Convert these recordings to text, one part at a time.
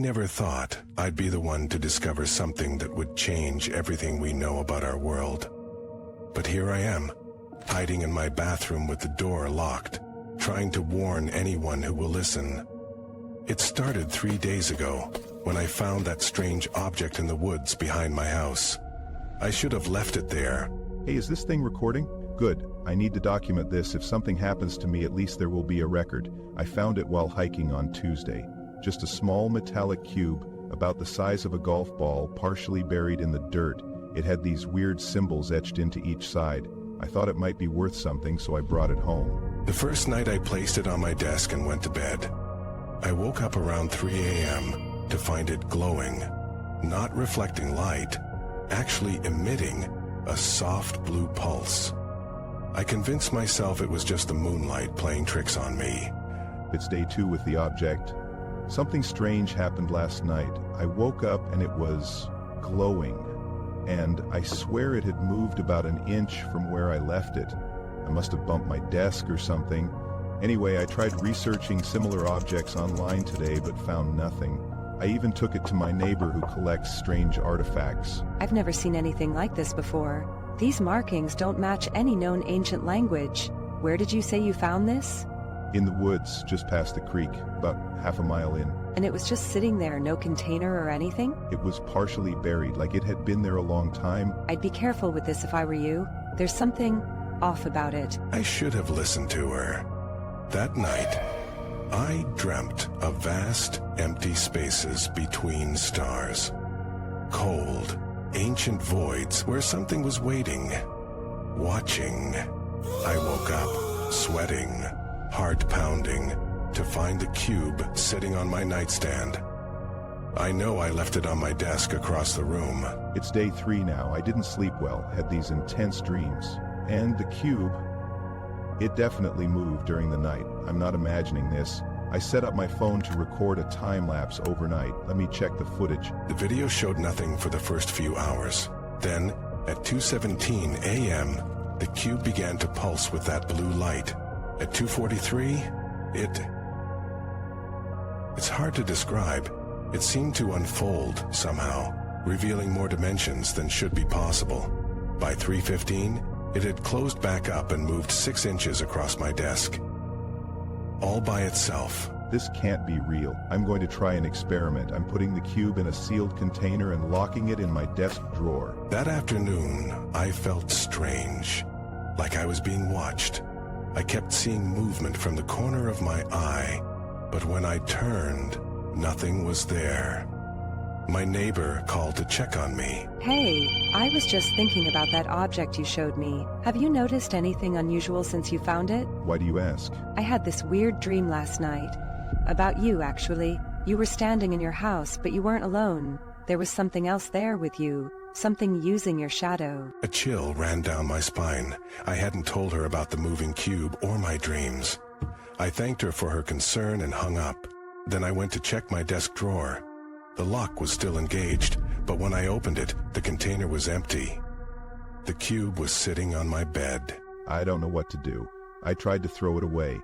never thought I'd be the one to discover something that would change everything we know about our world. But here I am, hiding in my bathroom with the door locked, trying to warn anyone who will listen. It started 3 days ago, when I found that strange object in the woods behind my house. I should have left it there. Hey, is this thing recording? Good. I need to document this. If something happens to me, at least there will be a record. I found it while hiking on Tuesday. Just a small metallic cube, about the size of a golf ball, partially buried in the dirt. It had these weird symbols etched into each side. I thought it might be worth something, so I brought it home. The first night I placed it on my desk and went to bed. I woke up around 3 a.m. to find it glowing, not reflecting light, actually emitting a soft blue pulse. I convinced myself it was just the moonlight playing tricks on me. It's day 2 with the object. Something strange happened last night. I woke up and it was glowing, and I swear it had moved about an inch from where I left it. I must have bumped my desk or something. Anyway, I tried researching similar objects online today but found nothing. I even took it to my neighbor who collects strange artifacts. I've never seen anything like this before. These markings don't match any known ancient language. Where did you say you found this? In the woods, just past the creek, about half a mile in. And it was just sitting there, no container or anything? It was partially buried, like it had been there a long time. I'd be careful with this if I were you. There's something off about it. I should have listened to her. That night, I dreamt of vast, empty spaces between stars. Cold, ancient voids where something was waiting, watching. I woke up, sweating, heart pounding, to find the cube sitting on my nightstand. I know I left it on my desk across the room. It's day 3 now. I didn't sleep well, had these intense dreams. And the cube, it definitely moved during the night. I'm not imagining this. I set up my phone to record a time-lapse overnight. Let me check the footage. The video showed nothing for the first few hours. Then, at 2:17 a.m., the cube began to pulse with that blue light. At 2:43, it's hard to describe. It seemed to unfold somehow, revealing more dimensions than should be possible. By 3:15, it had closed back up and moved 6 inches across my desk. All by itself. This can't be real. I'm going to try an experiment. I'm putting the cube in a sealed container and locking it in my desk drawer. That afternoon, I felt strange, like I was being watched. I kept seeing movement from the corner of my eye, but when I turned, nothing was there. My neighbor called to check on me. Hey, I was just thinking about that object you showed me. Have you noticed anything unusual since you found it? Why do you ask? I had this weird dream last night. About you, actually. You were standing in your house, but you weren't alone. There was something else there with you. Something using your shadow. A chill ran down my spine. I hadn't told her about the moving cube or my dreams. I thanked her for her concern and hung up. Then I went to check my desk drawer. The lock was still engaged, but when I opened it, the container was empty. The cube was sitting on my bed. I don't know what to do. I tried to throw it away.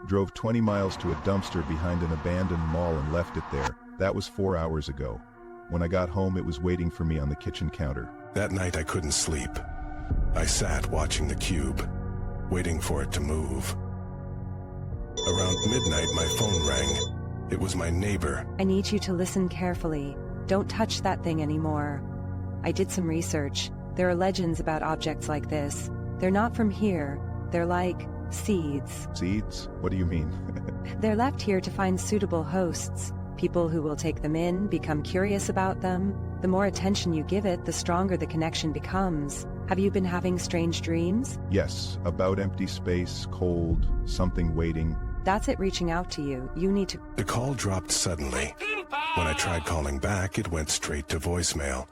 Drove 20 miles to a dumpster behind an abandoned mall and left it there. That was 4 hours ago. When I got home, it was waiting for me on the kitchen counter. That night I couldn't sleep. I sat watching the cube, waiting for it to move. Around midnight, my phone rang. It was my neighbor. I need you to listen carefully. Don't touch that thing anymore. I did some research. There are legends about objects like this. They're not from here. They're like seeds. Seeds? What do you mean? They're left here to find suitable hosts. People who will take them in, become curious about them. The more attention you give it, the stronger the connection becomes. Have you been having strange dreams? Yes, about empty space, cold, something waiting. That's it reaching out to you. You need to... The call dropped suddenly. When I tried calling back, it went straight to voicemail.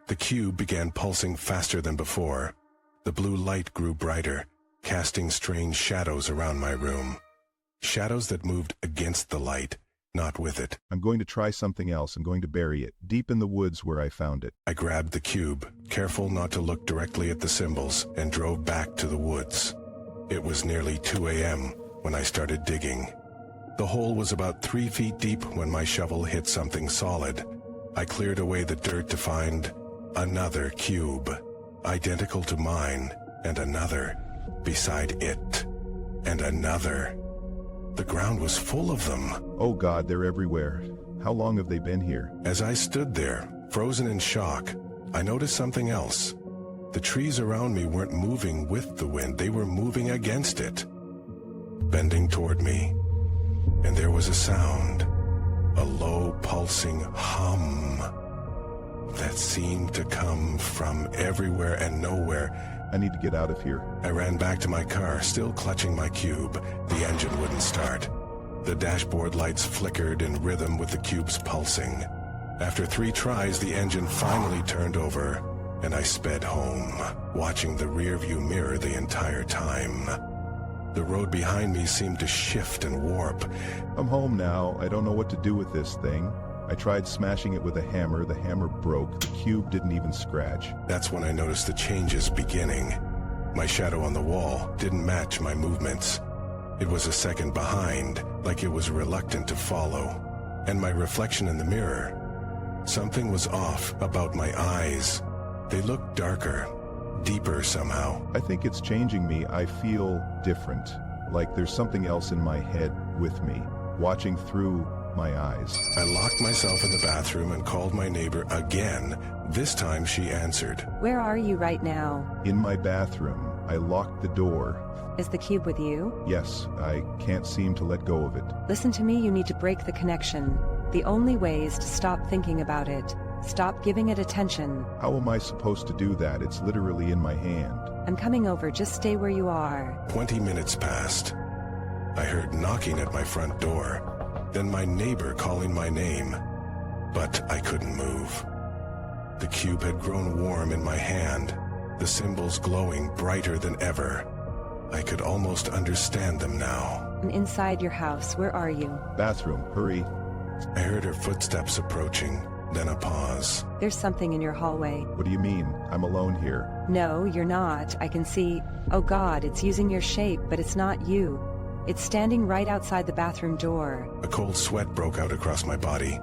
The cube began pulsing faster than before. The blue light grew brighter, casting strange shadows around my room. Shadows that moved against the light, not with it. I'm going to try something else. I'm going to bury it, deep in the woods where I found it. I grabbed the cube, careful not to look directly at the symbols, and drove back to the woods. It was nearly 2 a.m. when I started digging. The hole was about 3 feet deep when my shovel hit something solid. I cleared away the dirt to find another cube, identical to mine, and another beside it, and another. The ground was full of them. Oh God, they're everywhere. How long have they been here? As I stood there, frozen in shock, I noticed something else. The trees around me weren't moving with the wind, they were moving against it, bending toward me. And there was a sound, a low pulsing hum that seemed to come from everywhere and nowhere. I need to get out of here. I ran back to my car, still clutching my cube. The engine wouldn't start. The dashboard lights flickered in rhythm with the cube's pulsing. After 3 tries, the engine finally turned over, and I sped home, watching the rearview mirror the entire time. The road behind me seemed to shift and warp. I'm home now. I don't know what to do with this thing. I tried smashing it with a hammer. The hammer broke. The cube didn't even scratch. That's when I noticed the changes beginning. My shadow on the wall didn't match my movements. It was a second behind, like it was reluctant to follow. And my reflection in the mirror, something was off about my eyes. They looked darker, deeper somehow. I think it's changing me. I feel different. Like there's something else in my head with me, watching through my eyes. I locked myself in the bathroom and called my neighbor again. This time she answered. Where are you right now? In my bathroom. I locked the door. Is the cube with you? Yes, I can't seem to let go of it. Listen to me, you need to break the connection. The only way is to stop thinking about it. Stop giving it attention. How am I supposed to do that? It's literally in my hand. I'm coming over, just stay where you are. 20 minutes passed. I heard knocking at my front door, then my neighbor calling my name, but I couldn't move. The cube had grown warm in my hand, the symbols glowing brighter than ever. I could almost understand them now. I'm inside your house, where are you? Bathroom, hurry. I heard her footsteps approaching, then a pause. There's something in your hallway. What do you mean? I'm alone here. No, you're not. I can see. Oh God, it's using your shape, but it's not you. It's standing right outside the bathroom door. A cold sweat broke out across my body.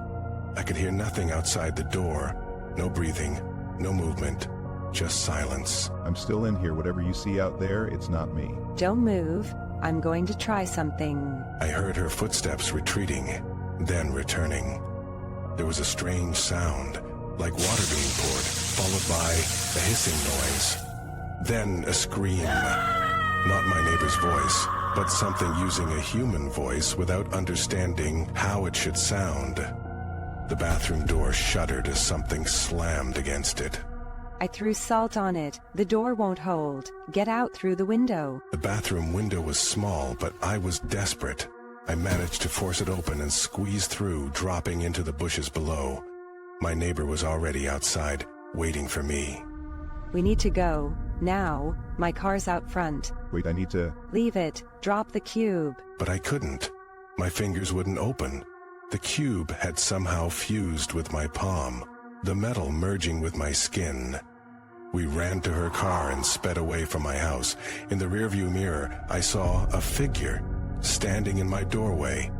I could hear nothing outside the door. No breathing, no movement, just silence. I'm still in here. Whatever you see out there, it's not me. Don't move. I'm going to try something. I heard her footsteps retreating, then returning. There was a strange sound, like water being poured, followed by a hissing noise. Then a scream. Not my neighbor's voice, but something using a human voice without understanding how it should sound. The bathroom door shuddered as something slammed against it. I threw salt on it. The door won't hold. Get out through the window. The bathroom window was small, but I was desperate. I managed to force it open and squeeze through, dropping into the bushes below. My neighbor was already outside, waiting for me. We need to go. Now. My car's out front. Wait, I need to... Leave it. Drop the cube. But I couldn't. My fingers wouldn't open. The cube had somehow fused with my palm, the metal merging with my skin. We ran to her car and sped away from my house. In the rearview mirror, I saw a figure standing in my doorway.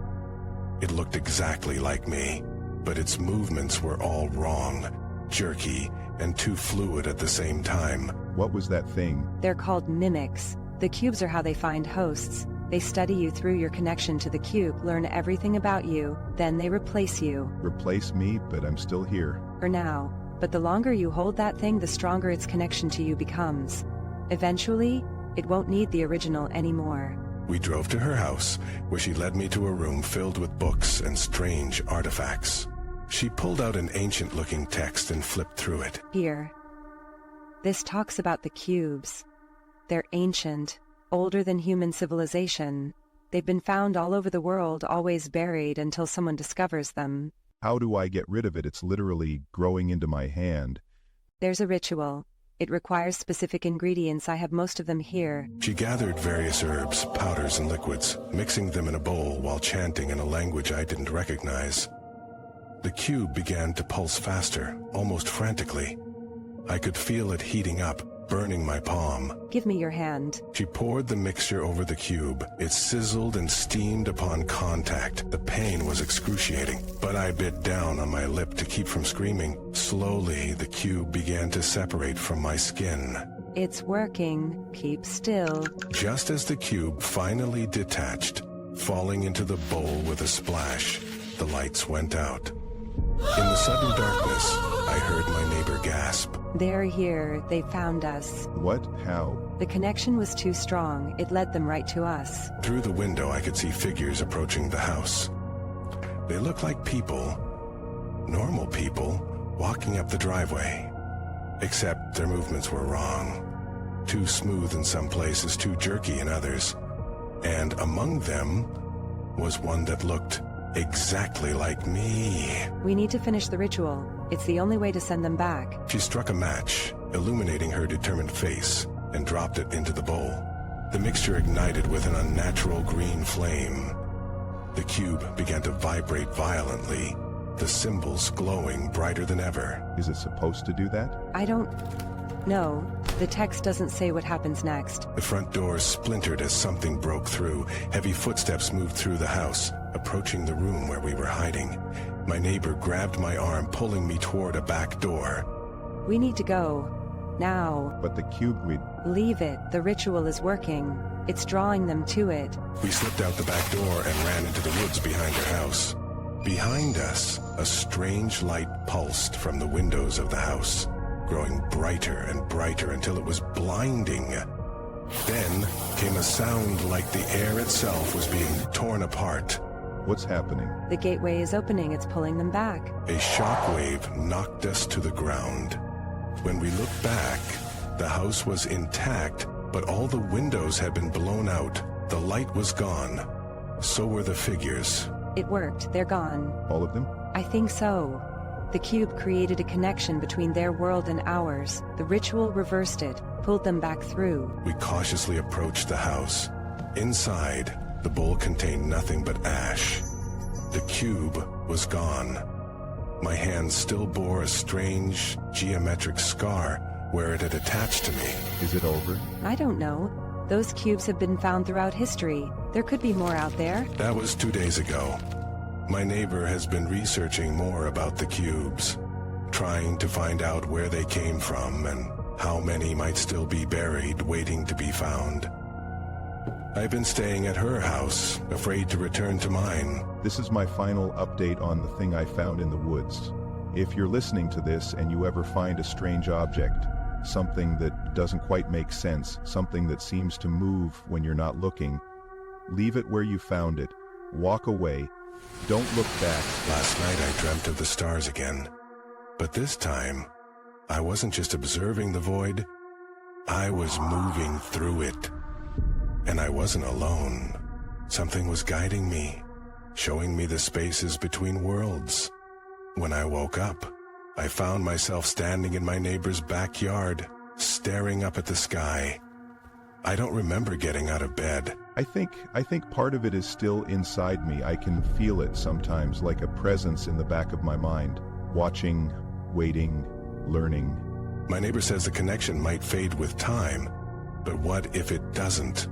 It looked exactly like me, but its movements were all wrong, jerky, and too fluid at the same time. What was that thing? They're called mimics. The cubes are how they find hosts. They study you through your connection to the cube, learn everything about you, then they replace you. Replace me, but I'm still here. For now. But the longer you hold that thing, the stronger its connection to you becomes. Eventually, it won't need the original anymore. We drove to her house, where she led me to a room filled with books and strange artifacts. She pulled out an ancient-looking text and flipped through it. Here. This talks about the cubes. They're ancient, older than human civilization. They've been found all over the world, always buried until someone discovers them. How do I get rid of it? It's literally growing into my hand. There's a ritual. It requires specific ingredients. I have most of them here. She gathered various herbs, powders, and liquids, mixing them in a bowl while chanting in a language I didn't recognize. The cube began to pulse faster, almost frantically. I could feel it heating up, burning my palm. Give me your hand. She poured the mixture over the cube. It sizzled and steamed upon contact. The pain was excruciating, but I bit down on my lip to keep from screaming. Slowly, the cube began to separate from my skin. It's working. Keep still. Just as the cube finally detached, falling into the bowl with a splash, the lights went out. In the sudden darkness, I heard my neighbor gasp. They're here. They found us. What? How? The connection was too strong. It led them right to us. Through the window, I could see figures approaching the house. They looked like people, normal people, walking up the driveway. Except their movements were wrong. Too smooth in some places, too jerky in others. And among them was one that looked exactly like me. We need to finish the ritual. It's the only way to send them back. She struck a match, illuminating her determined face, and dropped it into the bowl. The mixture ignited with an unnatural green flame. The cube began to vibrate violently, the symbols glowing brighter than ever. Is it supposed to do that? I don't know. The text doesn't say what happens next. The front door splintered as something broke through. Heavy footsteps moved through the house, approaching the room where we were hiding. My neighbor grabbed my arm, pulling me toward a back door. We need to go. Now. But the cube Leave it. The ritual is working. It's drawing them to it. We slipped out the back door and ran into the woods behind her house. Behind us, a strange light pulsed from the windows of the house, growing brighter and brighter until it was blinding. Then came a sound like the air itself was being torn apart. What's happening? The gateway is opening. It's pulling them back. A shockwave knocked us to the ground. When we looked back, the house was intact, but all the windows had been blown out. The light was gone. So were the figures. It worked. They're gone. All of them? I think so. The cube created a connection between their world and ours. The ritual reversed it, pulled them back through. We cautiously approached the house. Inside, the bowl contained nothing but ash. The cube was gone. My hand still bore a strange, geometric scar where it had attached to me. Is it over? I don't know. Those cubes have been found throughout history. There could be more out there. That was 2 days ago. My neighbor has been researching more about the cubes, trying to find out where they came from and how many might still be buried, waiting to be found. I've been staying at her house, afraid to return to mine. This is my final update on the thing I found in the woods. If you're listening to this and you ever find a strange object, something that doesn't quite make sense, something that seems to move when you're not looking, leave it where you found it. Walk away. Don't look back. Last night I dreamt of the stars again. But this time, I wasn't just observing the void, I was moving through it. And I wasn't alone. Something was guiding me, showing me the spaces between worlds. When I woke up, I found myself standing in my neighbor's backyard, staring up at the sky. I don't remember getting out of bed. I think part of it is still inside me. I can feel it sometimes, like a presence in the back of my mind, watching, waiting, learning. My neighbor says the connection might fade with time, but what if it doesn't?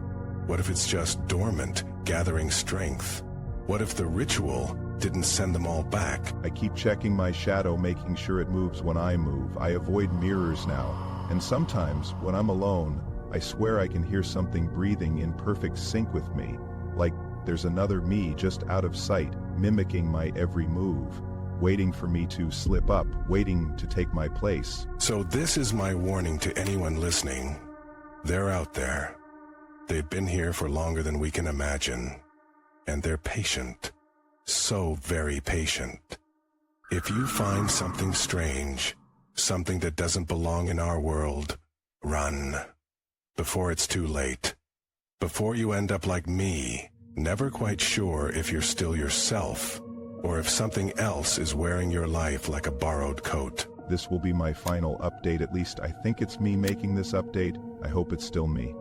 What if it's just dormant, gathering strength? What if the ritual didn't send them all back? I keep checking my shadow, making sure it moves when I move. I avoid mirrors now, and sometimes, when I'm alone, I swear I can hear something breathing in perfect sync with me, like there's another me just out of sight, mimicking my every move, waiting for me to slip up, waiting to take my place. So this is my warning to anyone listening. They're out there. They've been here for longer than we can imagine. And they're patient. So very patient. If you find something strange, something that doesn't belong in our world, run. Before it's too late. Before you end up like me, never quite sure if you're still yourself, or if something else is wearing your life like a borrowed coat. This will be my final update. At least I think it's me making this update. I hope it's still me.